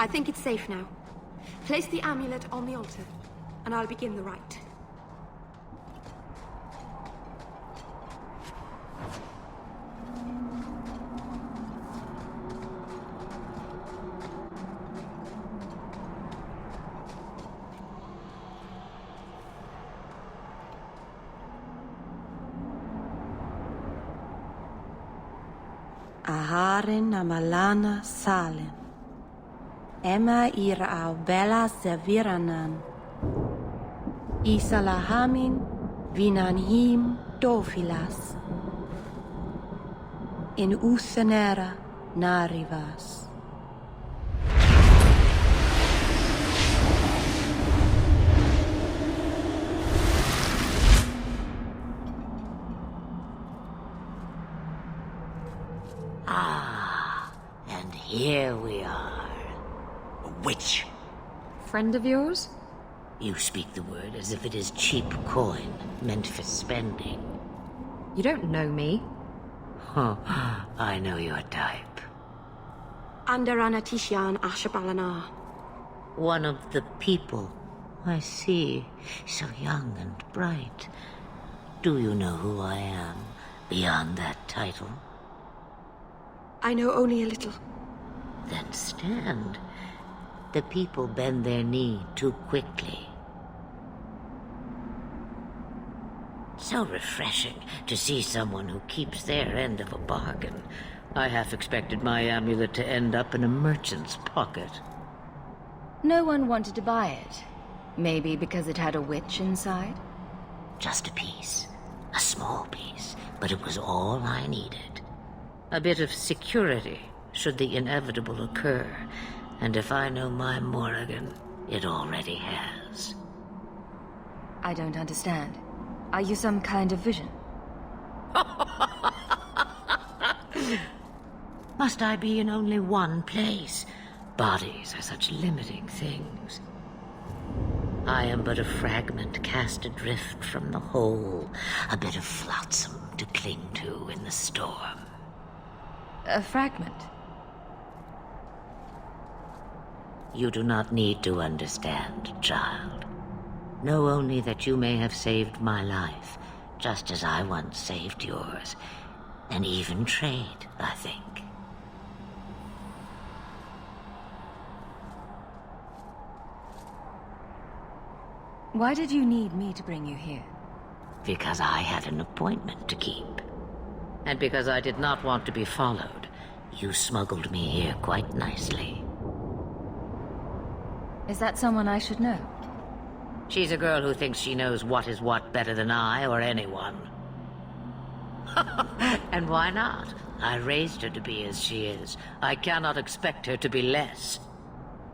I think it's safe now. Place the amulet on the altar, and I'll begin the rite. Aharen amalana salen. Emma ira au bella serviranan. Isalahamin vinanhim dofilas. In usenera narivas. And here we are. A witch. Friend of yours? You speak the word as if it is cheap coin, meant for spending. You don't know me. Huh, I know your type. Anderana Tishan Ashabalana. One of the people. I see. So young and bright. Do you know who I am, beyond that title? I know only a little. Then stand. The people bend their knee too quickly. So refreshing to see someone who keeps their end of a bargain. I half expected my amulet to end up in a merchant's pocket. No one wanted to buy it. Maybe because it had a witch inside? Just a piece. A small piece. But it was all I needed. A bit of security, should the inevitable occur. And if I know my Morrigan, it already has. I don't understand. Are you some kind of vision? Must I be in only one place? Bodies are such limiting things. I am but a fragment cast adrift from the whole, a bit of flotsam to cling to in the storm. A fragment? You do not need to understand, child. Know only that you may have saved my life, just as I once saved yours. And even trade, I think. Why did you need me to bring you here? Because I had an appointment to keep. And because I did not want to be followed, you smuggled me here quite nicely. Is that someone I should know? She's a girl who thinks she knows what is what better than I or anyone. And why not? I raised her to be as she is. I cannot expect her to be less.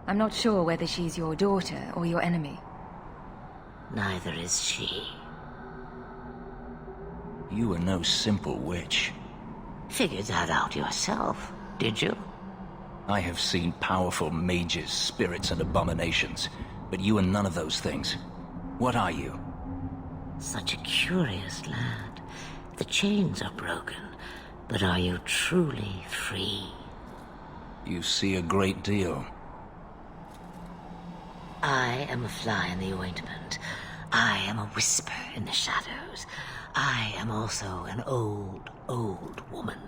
I'm not sure whether she's your daughter or your enemy. Neither is she. You were no simple witch. Figured that out yourself, did you? I have seen powerful mages, spirits, and abominations, but you are none of those things. What are you? Such a curious lad. The chains are broken, but are you truly free? You see a great deal. I am a fly in the ointment. I am a whisper in the shadows. I am also an old, old woman.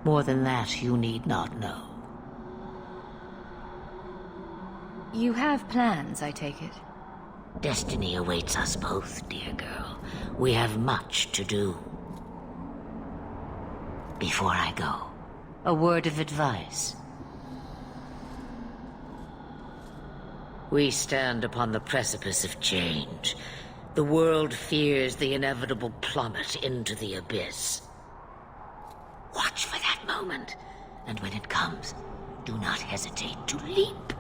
More than that, you need not know. You have plans, I take it? Destiny awaits us both, dear girl. We have much to do. Before I go, a word of advice. We stand upon the precipice of change. The world fears the inevitable plummet into the abyss. Watch for that moment, and when it comes, do not hesitate to leap.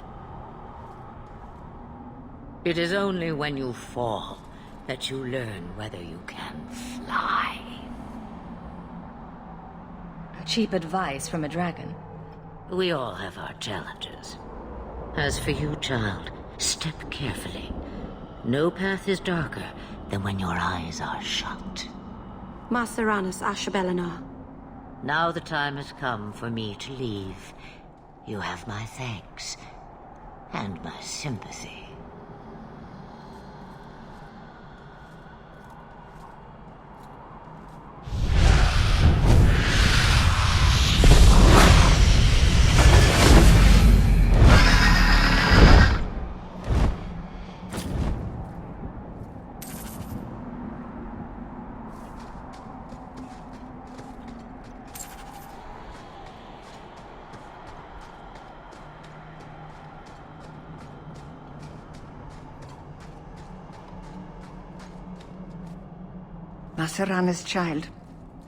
It is only when you fall that you learn whether you can fly. Cheap advice from a dragon. We all have our challenges. As for you, child, step carefully. No path is darker than when your eyes are shut. Maseranus Ashabelana. Now the time has come for me to leave. You have my thanks. And my sympathy. Masarana's child,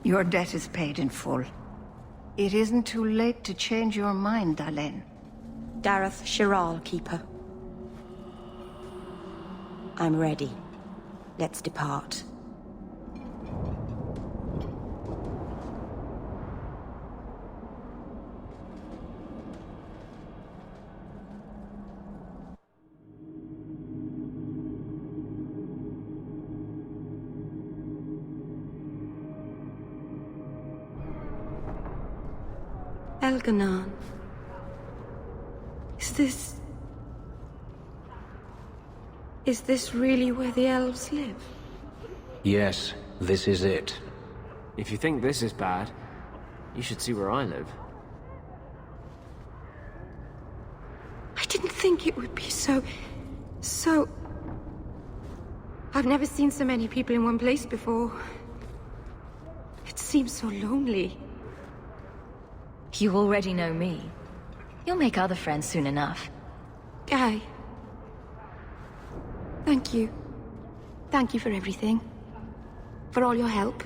your debt is paid in full. It isn't too late to change your mind, Dalen. Dareth Shiral, Keeper. I'm ready. Let's depart. Elganon. Is this really where the elves live? Yes, this is it. If you think this is bad, you should see where I live. I didn't think it would be so... I've never seen so many people in one place before. It seems so lonely. You already know me. You'll make other friends soon enough. Guy. Thank you. Thank you for everything. For all your help.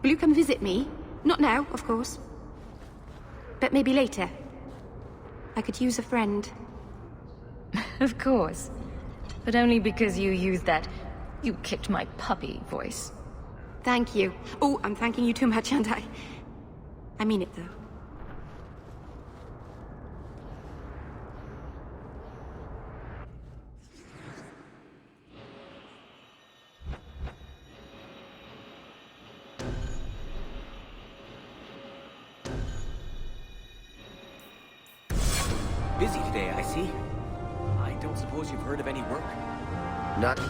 Will you come visit me? Not now, of course. But maybe later. I could use a friend. Of course. But only because you used that "you kicked my puppy" voice. Thank you. Oh, I'm thanking you too much, aren't I? I mean it, though. Busy today, I see. I don't suppose you've heard of any work? Not...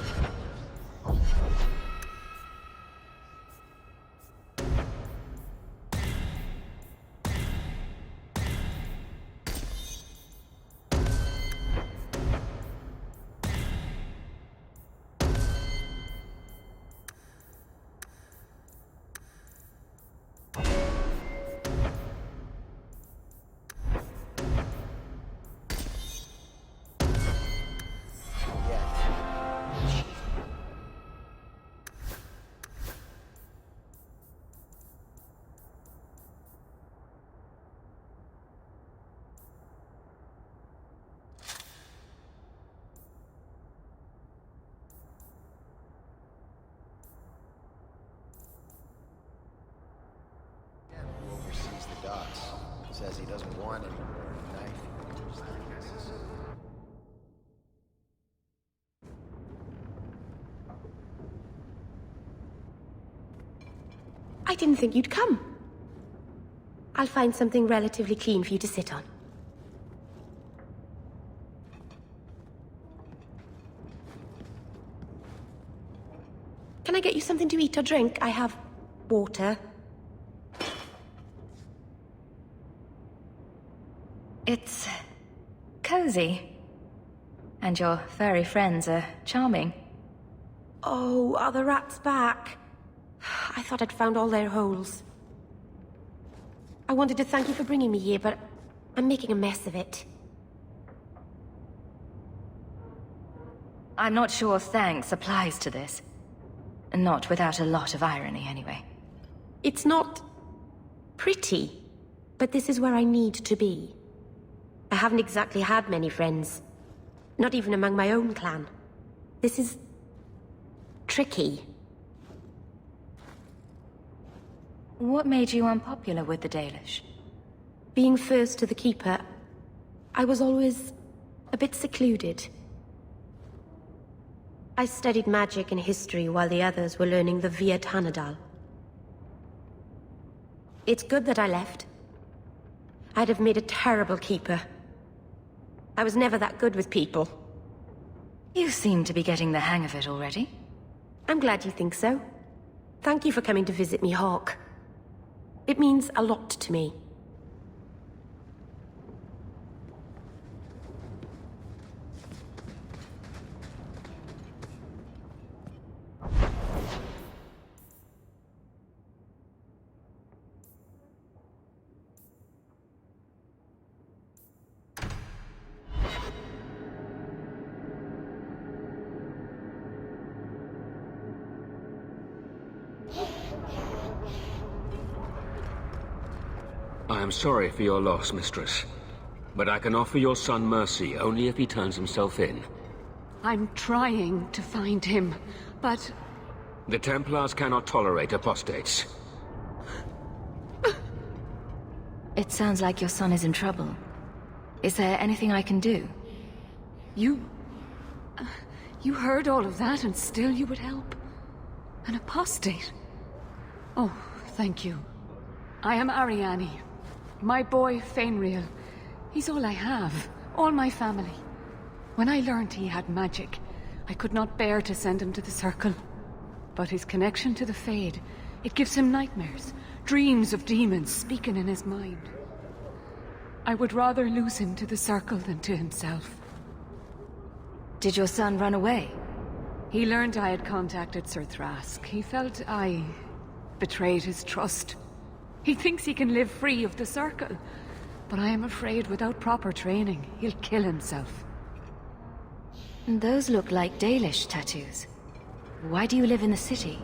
Who oversees the docks says he doesn't want any more knife. I didn't think you'd come. I'll find something relatively clean for you to sit on. Can I get you something to eat or drink? I have water. It's cozy. And your furry friends are charming. Oh, are the rats back? I thought I'd found all their holes. I wanted to thank you for bringing me here, but I'm making a mess of it. I'm not sure thanks applies to this. Not without a lot of irony, anyway. It's not pretty, but this is where I need to be. I haven't exactly had many friends. Not even among my own clan. This is... tricky. What made you unpopular with the Dalish? Being first to the Keeper, I was always a bit secluded. I studied magic and history while the others were learning the Via Tanadal. It's good that I left. I'd have made a terrible Keeper. I was never that good with people. You seem to be getting the hang of it already. I'm glad you think so. Thank you for coming to visit me, Hawk. It means a lot to me. I am sorry for your loss, mistress. But I can offer your son mercy only if he turns himself in. I'm trying to find him, but... The Templars cannot tolerate apostates. It sounds like your son is in trouble. Is there anything I can do? You heard all of that and still you would help? An apostate? Oh, thank you. I am Ariane. My boy, Fainriel. He's all I have. All my family. When I learned he had magic, I could not bear to send him to the Circle. But his connection to the Fade, it gives him nightmares. Dreams of demons speaking in his mind. I would rather lose him to the Circle than to himself. Did your son run away? He learned I had contacted Sir Thrask. He felt I betrayed his trust. He thinks he can live free of the Circle. But I am afraid without proper training, he'll kill himself. Those look like Dalish tattoos. Why do you live in the city?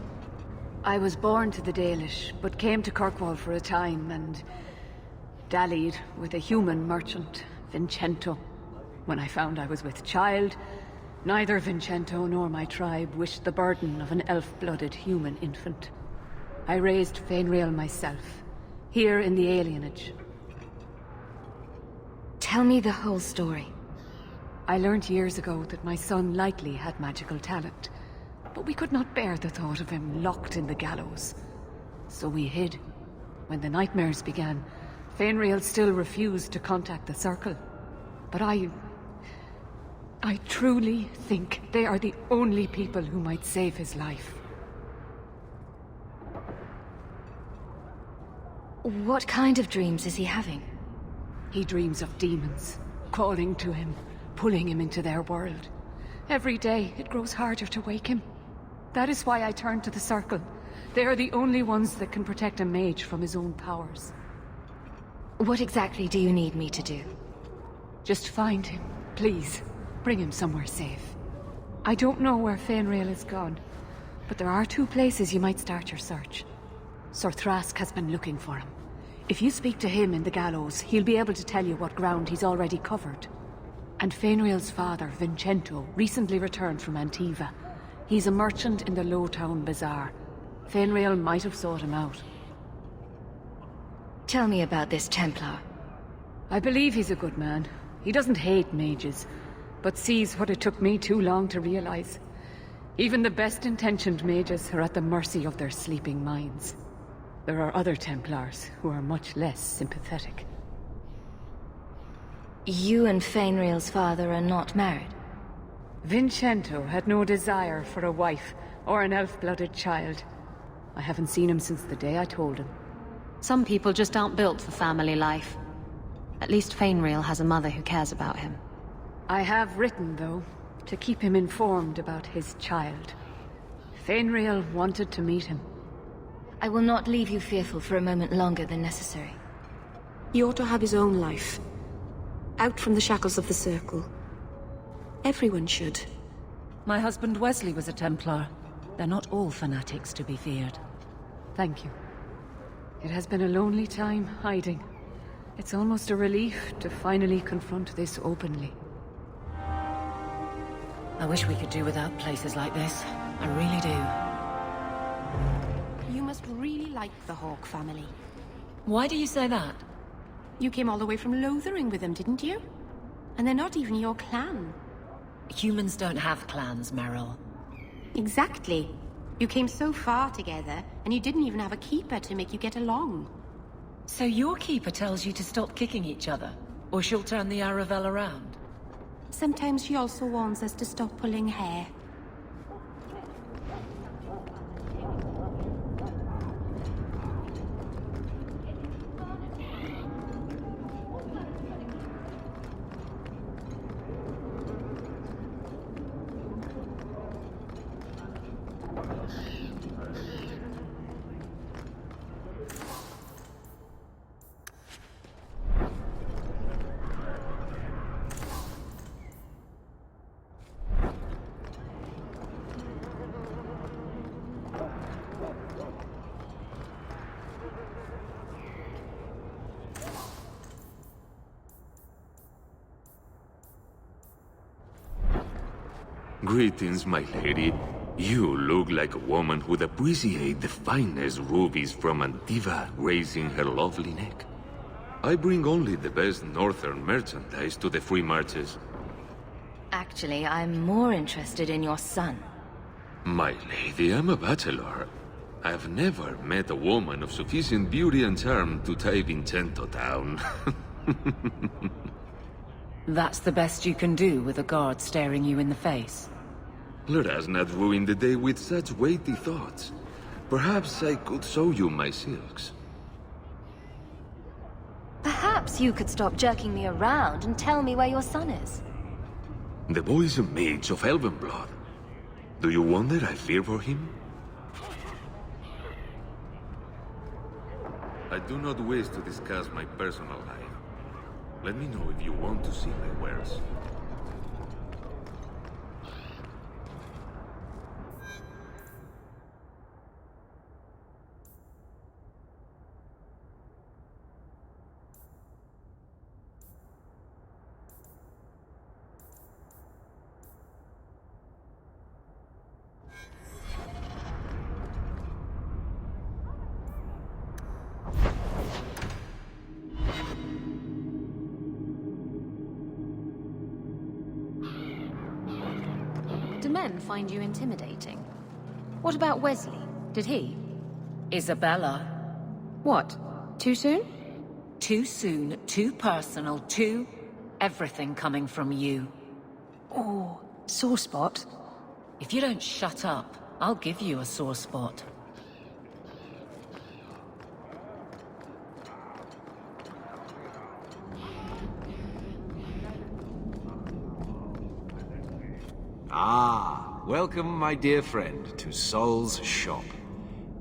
I was born to the Dalish, but came to Kirkwall for a time and dallied with a human merchant, Vincento. When I found I was with child, neither Vincento nor my tribe wished the burden of an elf-blooded human infant. I raised Fainriel myself, here in the alienage. Tell me the whole story. I learned years ago that my son likely had magical talent, but we could not bear the thought of him locked in the gallows. So we hid. When the nightmares began, Fainriel still refused to contact the Circle. But I truly think they are the only people who might save his life. What kind of dreams is he having? He dreams of demons, calling to him, pulling him into their world. Every day, it grows harder to wake him. That is why I turned to the Circle. They are the only ones that can protect a mage from his own powers. What exactly do you need me to do? Just find him, please. Bring him somewhere safe. I don't know where Fainriel is gone, but there are 2 places you might start your search. Sir Thrask has been looking for him. If you speak to him in the gallows, he'll be able to tell you what ground he's already covered. And Fainriel's father, Vincento, recently returned from Antiva. He's a merchant in the Lowtown Bazaar. Fainriel might have sought him out. Tell me about this Templar. I believe he's a good man. He doesn't hate mages, but sees what it took me too long to realize. Even the best-intentioned mages are at the mercy of their sleeping minds. There are other Templars who are much less sympathetic. You and Fainriel's father are not married? Vincento had no desire for a wife or an elf-blooded child. I haven't seen him since the day I told him. Some people just aren't built for family life. At least Fainriel has a mother who cares about him. I have written, though, to keep him informed about his child. Fainriel wanted to meet him. I will not leave you fearful for a moment longer than necessary. He ought to have his own life. Out from the shackles of the Circle. Everyone should. My husband Wesley was a Templar. They're not all fanatics to be feared. Thank you. It has been a lonely time hiding. It's almost a relief to finally confront this openly. I wish we could do without places like this. I really do. You must really like the Hawk family. Why do you say that? You came all the way from Lothering with them, didn't you? And they're not even your clan. Humans don't have clans, Meryl. Exactly. You came so far together, and you didn't even have a keeper to make you get along. So your keeper tells you to stop kicking each other, or she'll turn the Aravel around? Sometimes she also warns us to stop pulling hair. Greetings, my lady. You look like a woman who'd appreciate the finest rubies from Antiva raising her lovely neck. I bring only the best northern merchandise to the free marches. Actually, I'm more interested in your son. My lady, I'm a bachelor. I've never met a woman of sufficient beauty and charm to tie Vincento down. That's the best you can do with a guard staring you in the face. Let us not ruin the day with such weighty thoughts. Perhaps I could show you my silks. Perhaps you could stop jerking me around and tell me where your son is. The boy is a mage of elven blood. Do you wonder I fear for him? I do not wish to discuss my personal life. Let me know if you want to see my wares. Do men find you intimidating? What about Wesley? Did he? Isabella. What? Too soon? Too soon, too personal, too... everything coming from you. Oh, sore spot. If you don't shut up, I'll give you a sore spot. Ah, welcome, my dear friend, to Sol's shop.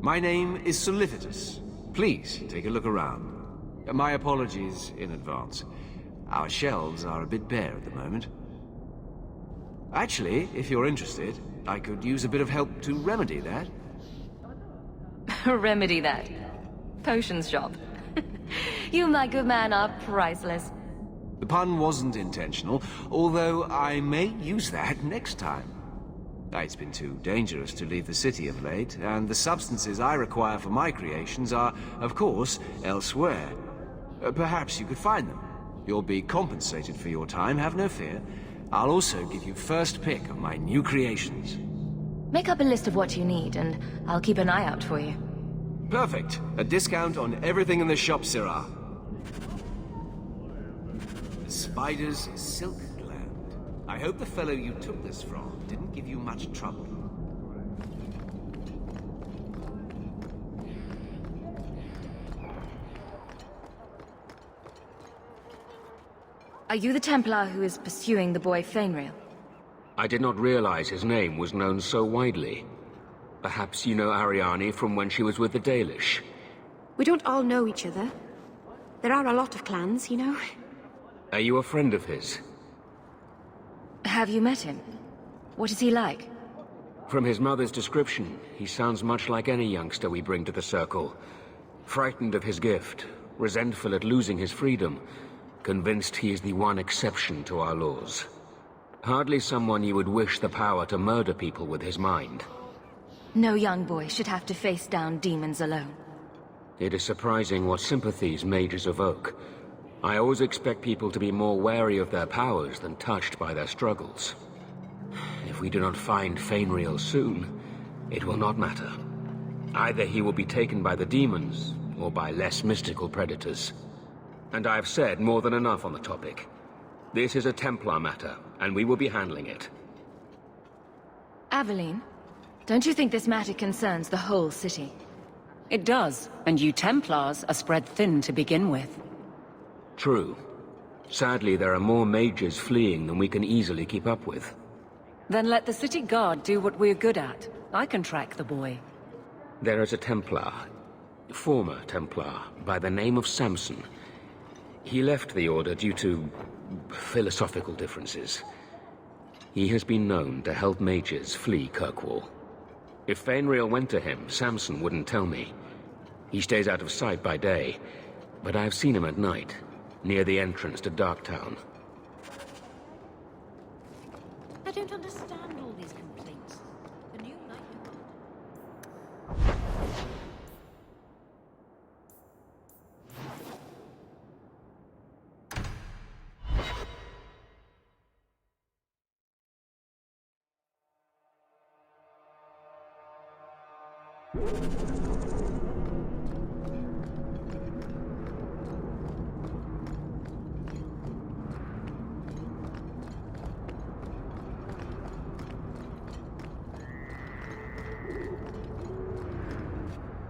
My name is Solicitus. Please, take a look around. My apologies in advance. Our shelves are a bit bare at the moment. Actually, if you're interested, I could use a bit of help to remedy that. Remedy that. Potions shop. You, my good man, are priceless. The pun wasn't intentional, although I may use that next time. It's been too dangerous to leave the city of late, and the substances I require for my creations are, of course, elsewhere. Perhaps you could find them. You'll be compensated for your time, have no fear. I'll also give you first pick of my new creations. Make up a list of what you need, and I'll keep an eye out for you. Perfect. A discount on everything in the shop, Syrah. The spider's silk gland. I hope the fellow you took this from didn't give you much trouble. Are you the Templar who is pursuing the boy Fainrail? I did not realize his name was known so widely. Perhaps you know Ariane from when she was with the Dalish. We don't all know each other. There are a lot of clans, you know. Are you a friend of his? Have you met him? What is he like? From his mother's description, he sounds much like any youngster we bring to the Circle. Frightened of his gift, resentful at losing his freedom, convinced he is the one exception to our laws. Hardly someone you would wish the power to murder people with his mind. No young boy should have to face down demons alone. It is surprising what sympathies mages evoke. I always expect people to be more wary of their powers than touched by their struggles. If we do not find Fainrail soon, it will not matter. Either he will be taken by the demons, or by less mystical predators. And I have said more than enough on the topic. This is a Templar matter, and we will be handling it. Aveline, don't you think this matter concerns the whole city? It does, and you Templars are spread thin to begin with. True. Sadly, there are more mages fleeing than we can easily keep up with. Then let the city guard do what we're good at. I can track the boy. There is a Templar, former Templar, by the name of Samson. He left the Order due to philosophical differences. He has been known to help mages flee Kirkwall. If Fainriel went to him, Samson wouldn't tell me. He stays out of sight by day, but I've seen him at night, near the entrance to Darktown. I don't understand all these complaints. The new Knight.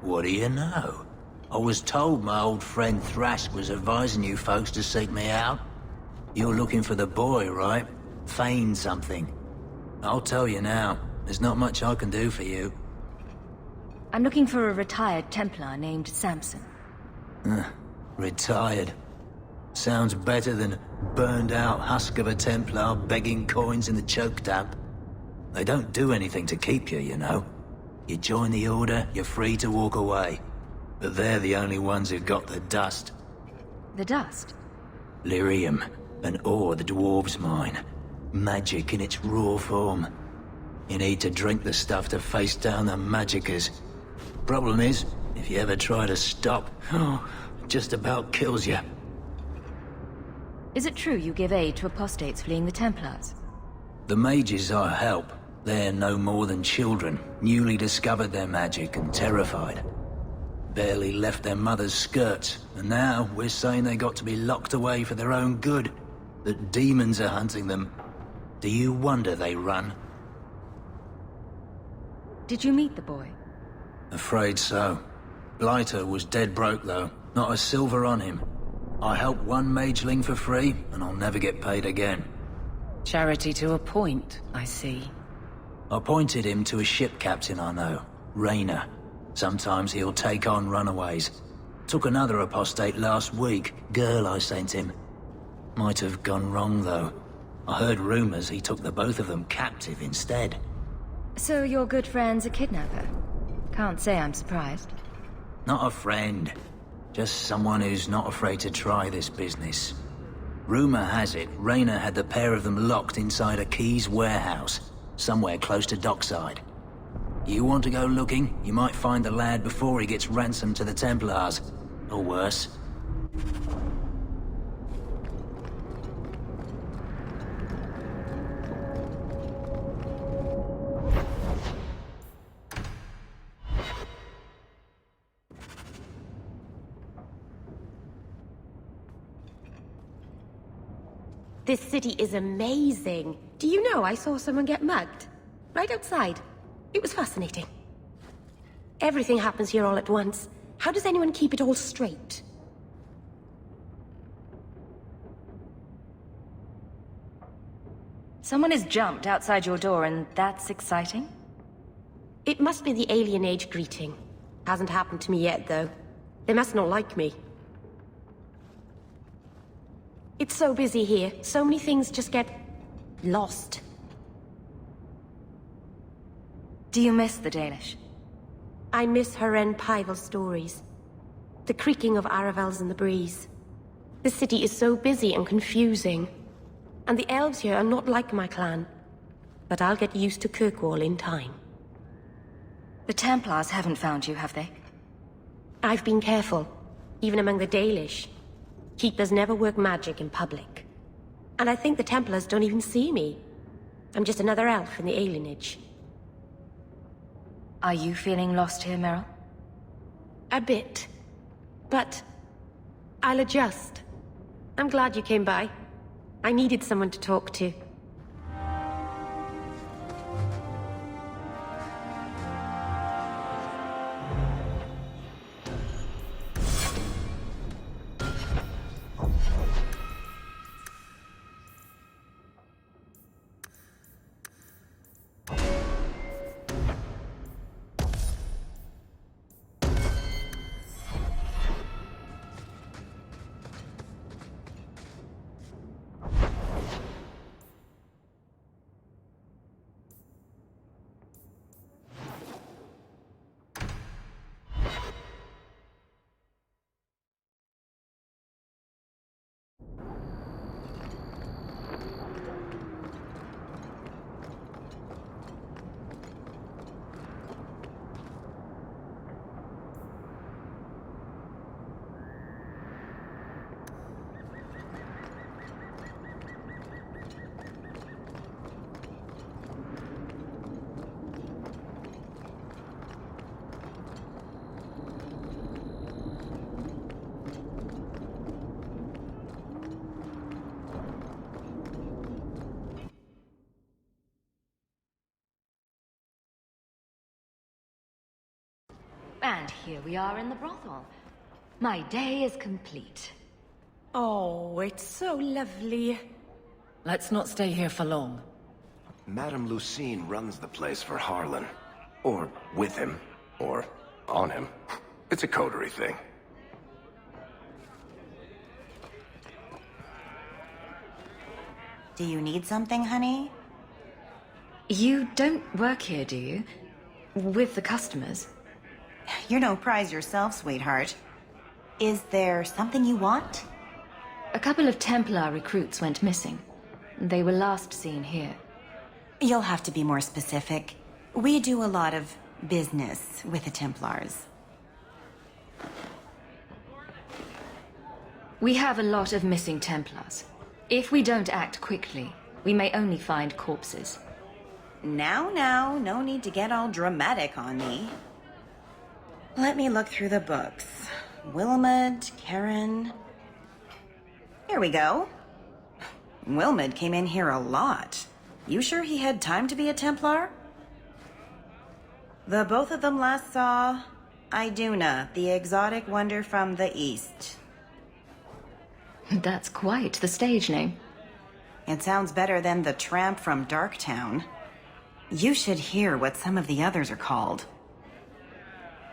What do you know? I was told my old friend Thrask was advising you folks to seek me out. You're looking for the boy, right? Feign something. I'll tell you now, there's not much I can do for you. I'm looking for a retired Templar named Samson. Retired. Sounds better than burned out husk of a Templar begging coins in the choke damp. They don't do anything to keep you, you know. You join the Order, you're free to walk away. But they're the only ones who've got the dust. The dust? Lyrium, an ore the dwarves mine. Magic in its raw form. You need to drink the stuff to face down the magicers. Problem is, if you ever try to stop, it just about kills you. Is it true you give aid to apostates fleeing the Templars? The mages I help, they're no more than children, newly discovered their magic and terrified. Barely left their mother's skirts, and now we're saying they got to be locked away for their own good. That demons are hunting them. Do you wonder they run? Did you meet the boy? Afraid so. Blighter was dead broke though, not a silver on him. I helped one mageling for free, and I'll never get paid again. Charity to a point, I see. I pointed him to a ship captain I know, Rayner. Sometimes he'll take on runaways. Took another apostate last week, girl I sent him. Might have gone wrong though. I heard rumors he took the both of them captive instead. So your good friend's a kidnapper? Can't say I'm surprised. Not a friend. Just someone who's not afraid to try this business. Rumor has it, Rayner had the pair of them locked inside a Keys warehouse, somewhere close to Dockside. You want to go looking, you might find the lad before he gets ransomed to the Templars. Or worse. This city is amazing. Do you know I saw someone get mugged? Right outside. It was fascinating. Everything happens here all at once. How does anyone keep it all straight? Someone has jumped outside your door and that's exciting? It must be the Alien Age greeting. Hasn't happened to me yet, though. They must not like me. It's so busy here. So many things just get lost. Do you miss the Dalish? I miss Haren Pyval's stories. The creaking of Aravels in the breeze. The city is so busy and confusing. And the elves here are not like my clan. But I'll get used to Kirkwall in time. The Templars haven't found you, have they? I've been careful, even among the Dalish. Keepers never work magic in public. And I think the Templars don't even see me. I'm just another elf in the alienage. Are you feeling lost here, Meryl? A bit. But I'll adjust. I'm glad you came by. I needed someone to talk to. And here we are in the brothel. My day is complete. Oh, it's so lovely. Let's not stay here for long. Madame Lucine runs the place for Harlan. Or with him. Or on him. It's a coterie thing. Do you need something, honey? You don't work here, do you? With the customers? You're no prize yourself, sweetheart. Is there something you want? A couple of Templar recruits went missing. They were last seen here. You'll have to be more specific. We do a lot of business with the Templars. We have a lot of missing Templars. If we don't act quickly, we may only find corpses. Now, no need to get all dramatic on me. Let me look through the books. Wilmot, Karen... Here we go. Wilmot came in here a lot. You sure he had time to be a Templar? The both of them last saw Iduna, the exotic wonder from the east. That's quite the stage name. It sounds better than the tramp from Darktown. You should hear what some of the others are called.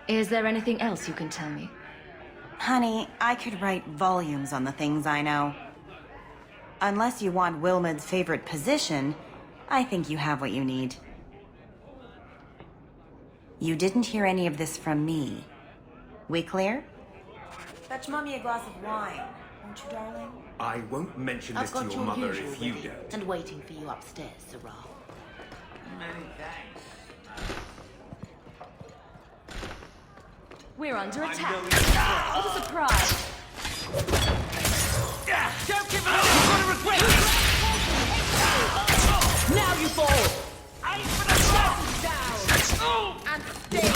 Is there anything else you can tell me? Honey, I could write volumes on the things I know. Unless you want Wilmot's favorite position, I think you have what you need. You didn't hear any of this from me. We clear? Fetch Mommy a glass of wine, won't you, darling? I won't mention this to your mother if you don't. And waiting for you upstairs, Sarah. Many thanks. We're under attack. What a surprise! Don't give up! You're gonna regret it! Now you fall! Aim for the shot! Down! And stay!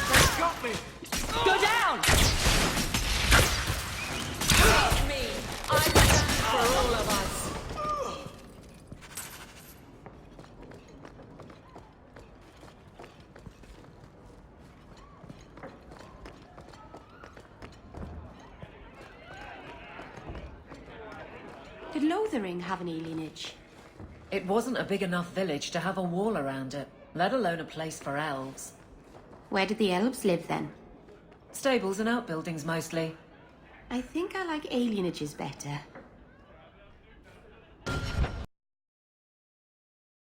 They got me! Go down! Me! I stand for all of us! Did Lothering have any lineage? It wasn't a big enough village to have a wall around it, let alone a place for elves. Where did the elves live then? Stables and outbuildings mostly. I think I like alienages better.